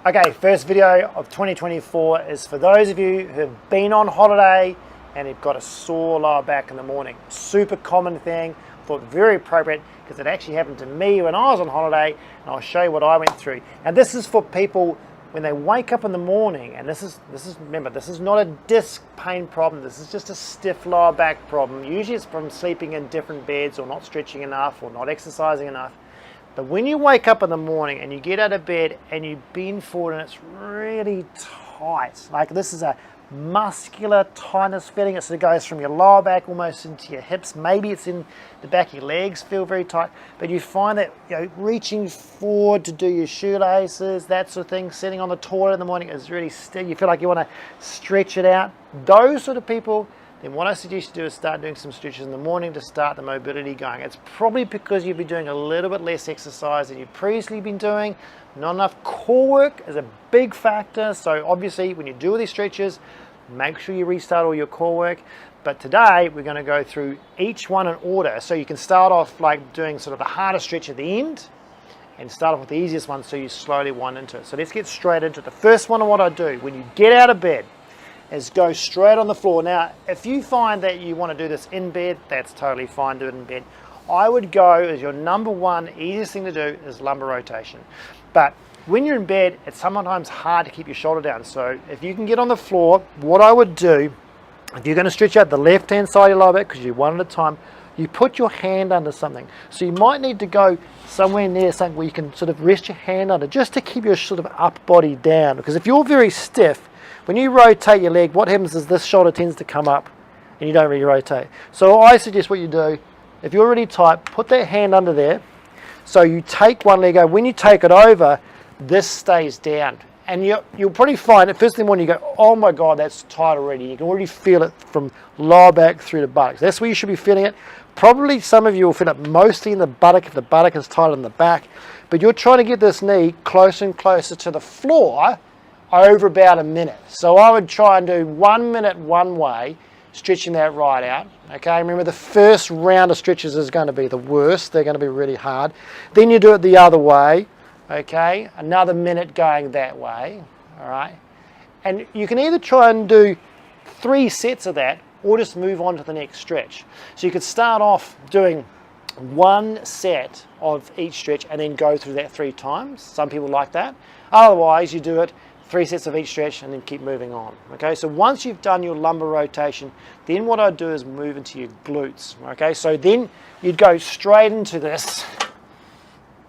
Okay, first video of 2024 is for those of you who have been on holiday and you've got a sore lower back in the morning. Super common thing, thought very appropriate because it actually happened to me when I was on holiday, and I'll show you what I went through. And this is for people when they wake up in the morning, and this is remember, this is not a disc pain problem, this is just a stiff lower back problem. Usually it's from sleeping in different beds or not stretching enough or not exercising enough. But when you wake up in the morning and you get out of bed and you bend forward and it's really tight, like this is a muscular tightness feeling, it sort of goes from your lower back almost into your hips, maybe it's in the back of your legs, feel very tight, but you find that, you know, reaching forward to do your shoelaces, that sort of thing, sitting on the toilet in the morning is really still, you feel like you want to stretch it out, those sort of people, then what I suggest you do is start doing some stretches in the morning to start the mobility going. It's probably because you've been doing a little bit less exercise than you've previously been doing. Not enough core work is a big factor. So obviously when you do all these stretches, make sure you restart all your core work. But today we're going to go through each one in order. So you can start off like doing sort of the hardest stretch at the end and start off with the easiest one so you slowly wind into it. So let's get straight into it. The first one of what I do when you get out of bed is go straight on the floor. Now, if you find that you want to do this in bed, that's totally fine, do it in bed. I would go as your number one easiest thing to do is lumbar rotation. But when you're in bed, it's sometimes hard to keep your shoulder down. So if you can get on the floor, what I would do, if you're going to stretch out the left-hand side of your lower back, because you one at a time, you put your hand under something. So you might need to go somewhere near something where you can sort of rest your hand under, just to keep your sort of upper body down. Because if you're very stiff, when you rotate your leg, what happens is this shoulder tends to come up and you don't really rotate. So I suggest what you do, if you're really tight, put that hand under there. So you take one leg over. When you take it over, this stays down. And you'll probably find that first thing in the morning you go, oh my God, that's tight already. You can already feel it from lower back through the buttocks. That's where you should be feeling it. Probably some of you will feel it mostly in the buttock if the buttock is tighter in the back. But you're trying to get this knee closer and closer to the floor over about a minute. So I would try and do 1 minute one way, stretching that right out. Okay, remember the first round of stretches is going to be the worst. They're going to be really hard. Then you do it the other way. Okay, another minute going that way. All right, and you can either try and do 3 sets of that or just move on to the next stretch. So you could start off doing 1 set of each stretch and then go through that 3 times. Some people like that. Otherwise, you do it 3 sets of each stretch and then keep moving on. Okay, so once you've done your lumbar rotation, then what I'd do is move into your glutes. Okay, so then you'd go straight into this,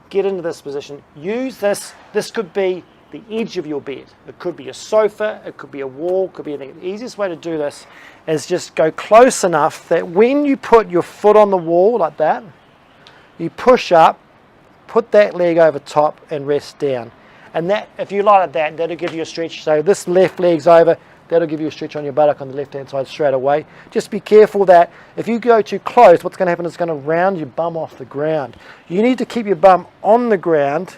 get into this position, use this. This could be the edge of your bed, it could be a sofa, it could be a wall, it could be anything. The easiest way to do this is just go close enough that when you put your foot on the wall like that, you push up, put that leg over top and rest down. And that, if you like that, that'll give you a stretch. So this left leg's over, that'll give you a stretch on your buttock on the left-hand side straight away. Just be careful that if you go too close, what's going to happen is it's going to round your bum off the ground. You need to keep your bum on the ground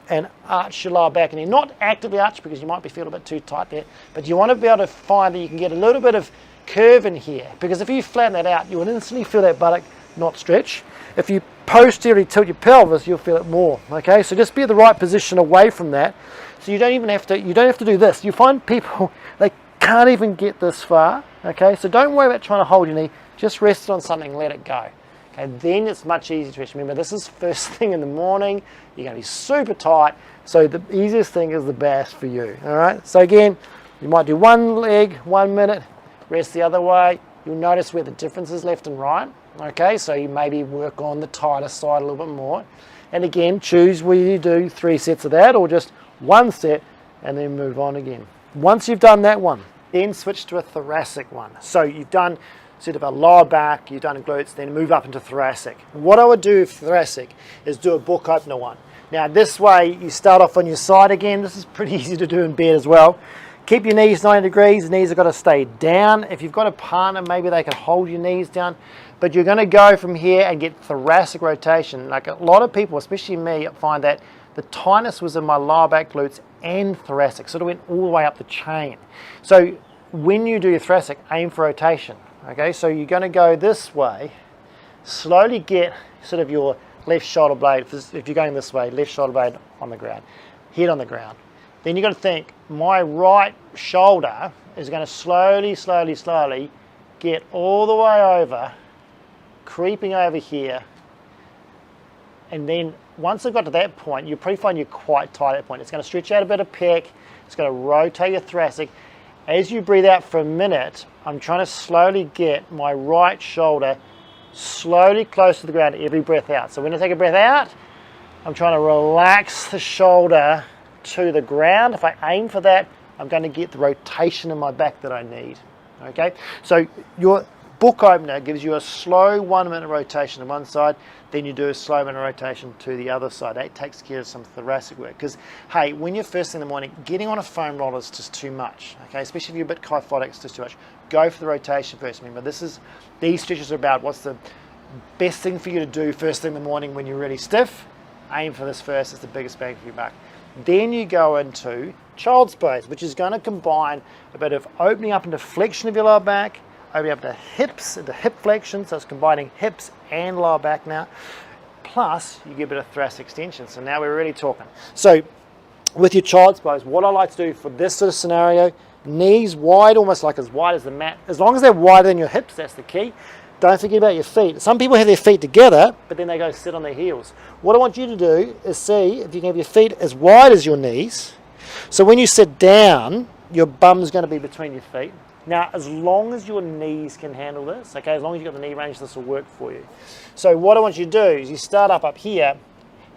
and arch your lower back. And you're not actively arched because you might be feeling a bit too tight there, but you want to be able to find that you can get a little bit of curve in here. Because if you flatten that out, you will instantly feel that buttock not stretch. If you posteriorly tilt your pelvis, you'll feel it more. Okay, so just be at the right position away from that. So you don't even have to, you don't have to do this. You find people, they can't even get this far. Okay, so don't worry about trying to hold your knee, just rest it on something, let it go. Okay, then it's much easier to rest. Remember, this is first thing in the morning, you're going to be super tight, so the easiest thing is the best for you. All right, so again, you might do 1 leg, 1 minute, rest the other way. You'll notice where the difference is left and right. Okay, so you maybe work on the tighter side a little bit more. And again, choose whether you do 3 sets of that or just 1 set and then move on again. Once you've done that one, then switch to a thoracic one. So you've done sort of a lower back, you've done glutes, then move up into thoracic. What I would do for thoracic is do a book opener one. Now this way you start off on your side again. This is pretty easy to do in bed as well. Keep your knees 90 degrees, the knees have got to stay down. If you've got a partner, maybe they can hold your knees down. But you're going to go from here and get thoracic rotation. Like a lot of people, especially me, find that the tightness was in my lower back glutes and thoracic. Sort of went all the way up the chain. So when you do your thoracic, aim for rotation. Okay, so you're going to go this way, slowly get sort of your left shoulder blade, if you're going this way, left shoulder blade on the ground, head on the ground. then you've got to think, my right shoulder is going to slowly get all the way over, creeping over here. And then once I've got to that point, you'll probably find you're quite tight at that point. It's going to stretch out a bit of pec. It's going to rotate your thoracic. As you breathe out for a minute, I'm trying to slowly get my right shoulder slowly close to the ground every breath out. So when I take a breath out, I'm trying to relax the shoulder to the ground. If I aim for that, I'm going to get the rotation in my back that I need. Okay, so your book opener gives you a slow 1 minute rotation on one side, then you do a slow minute rotation to the other side. That takes care of some thoracic work, because hey, when you're first in the morning, getting on a foam roller is just too much. Okay, especially if you're a bit kyphotic, it's just too much. Go for the rotation first. Remember, these stretches are about what's the best thing for you to do first thing in the morning when you're really stiff. Aim for this first. It's the biggest bang for your buck. Then you go into child's pose, which is going to combine a bit of opening up into flexion of your lower back, opening up the hips into hip flexion, so it's combining hips and lower back now. Plus, you get a bit of thoracic extension. So now we're really talking. So with your child's pose, what I like to do for this sort of scenario, knees wide, almost like as wide as the mat. As long as they're wider than your hips, that's the key. Don't forget about your feet. Some people have their feet together, but then they go sit on their heels. What I want you to do is see if you can have your feet as wide as your knees. So when you sit down, your bum's going to be between your feet. Now, as long as your knees can handle this, okay, as long as you've got the knee range, this will work for you. So what I want you to do is you start up here,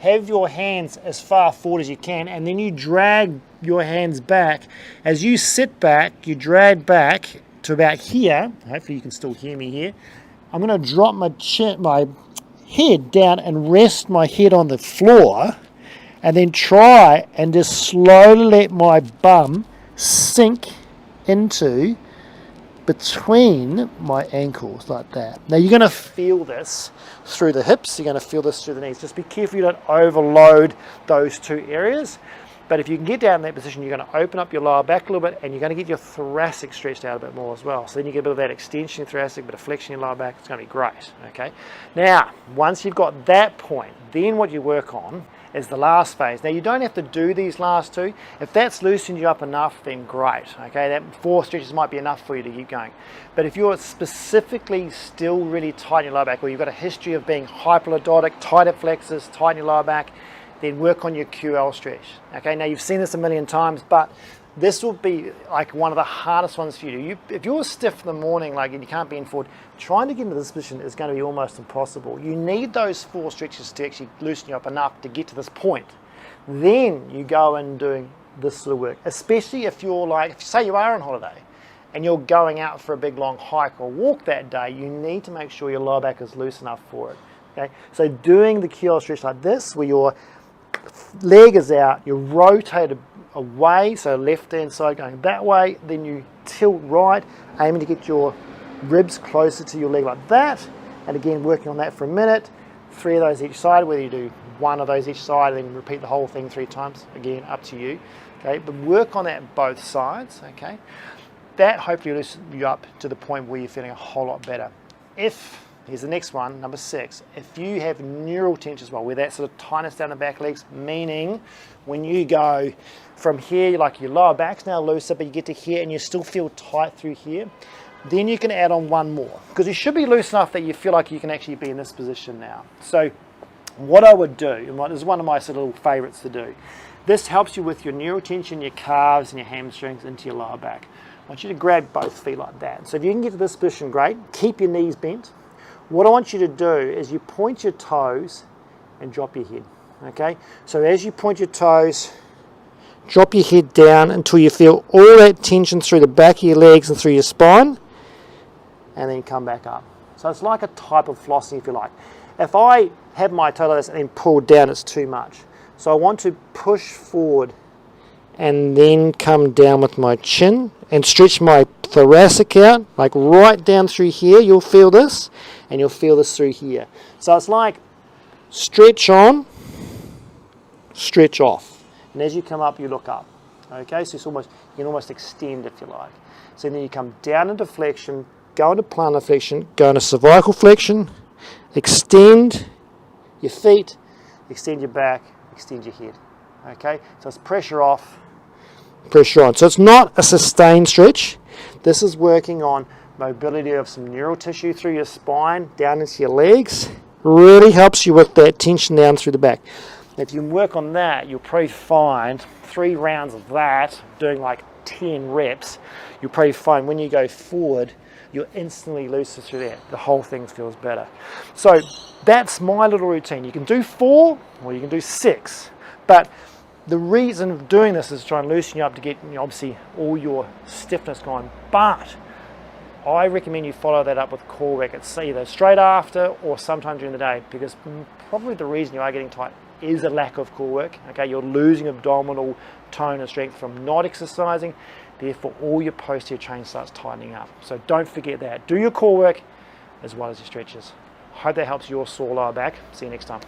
have your hands as far forward as you can, and then you drag your hands back. As you sit back, you drag back to about here. Hopefully you can still hear me here. I'm going to drop my head down and rest my head on the floor, and then try and just slowly let my bum sink into between my ankles like that. Now you're going to feel this through the hips, you're going to feel this through the knees. Just be careful you don't overload those two areas. But if you can get down in that position, you're going to open up your lower back a little bit, and you're going to get your thoracic stretched out a bit more as well. So then you get a bit of that extension in thoracic, a bit of flexion in your lower back. It's going to be great. Okay. Now, once you've got that point, then what you work on is the last phase. Now, you don't have to do these last two. If that's loosened you up enough, then great. Okay, that 4 stretches might be enough for you to keep going. But if you're specifically still really tight in your lower back, or you've got a history of being hyperlordotic, tight at flexors, tight in your lower back, then work on your QL stretch. Okay, now you've seen this a million times, but this will be like one of the hardest ones for you. If you're stiff in the morning, like, and you can't bend forward, trying to get into this position is going to be almost impossible. You need those 4 stretches to actually loosen you up enough to get to this point. Then you go and doing this sort of work, especially if you're like, if say you are on holiday and you're going out for a big long hike or walk that day, you need to make sure your lower back is loose enough for it. Okay, so doing the QL stretch like this, where your leg is out, you rotate away, so left hand side going that way, then you tilt right, aiming to get your ribs closer to your leg like that, and again working on that for a minute, 3 of those each side, whether you do 1 of those each side and then repeat the whole thing 3 times, again up to you. Okay, but work on that both sides. Okay, that hopefully loosens you up to the point where you're feeling a whole lot better. Here's the next one, number 6. If you have neural tension as well, where that sort of tightness down the back legs, meaning when you go from here, like your lower back's now looser, but you get to here and you still feel tight through here, then you can add on 1 more. Because you should be loose enough that you feel like you can actually be in this position now. So what I would do, and this is one of my sort of little favorites to do, this helps you with your neural tension, your calves and your hamstrings into your lower back. I want you to grab both feet like that. So if you can get to this position, great. Keep your knees bent. What I want you to do is you point your toes and drop your head. Okay, so as you point your toes, drop your head down until you feel all that tension through the back of your legs and through your spine, and then come back up. So it's like a type of flossing, if you like. If I have my toe like this and then pull down, it's too much. So I want to push forward and then come down with my chin and stretch my thoracic out, like right down through here. You'll feel this, and you'll feel this through here. So it's like stretch on, stretch off. And as you come up, you look up. Okay, so it's almost, you can almost extend if you like. So then you come down into flexion, go into plantar flexion, go into cervical flexion, extend your feet, extend your back, extend your head. Okay, so it's pressure off, pressure on. So it's not a sustained stretch. This is working on mobility of some neural tissue through your spine, down into your legs. Really helps you with that tension down through the back. If you can work on that, you'll probably find 3 rounds of that, doing like 10 reps, you'll probably find when you go forward, you're instantly looser through there. The whole thing feels better. So that's my little routine. You can do 4 or you can do 6, but the reason of doing this is to try and loosen you up to get, obviously, all your stiffness gone. But I recommend you follow that up with core work. It's either straight after or sometime during the day, because probably the reason you are getting tight is a lack of core work. Okay, you're losing abdominal tone and strength from not exercising. Therefore, all your posterior chain starts tightening up. So don't forget that. Do your core work as well as your stretches. Hope that helps your sore lower back. See you next time.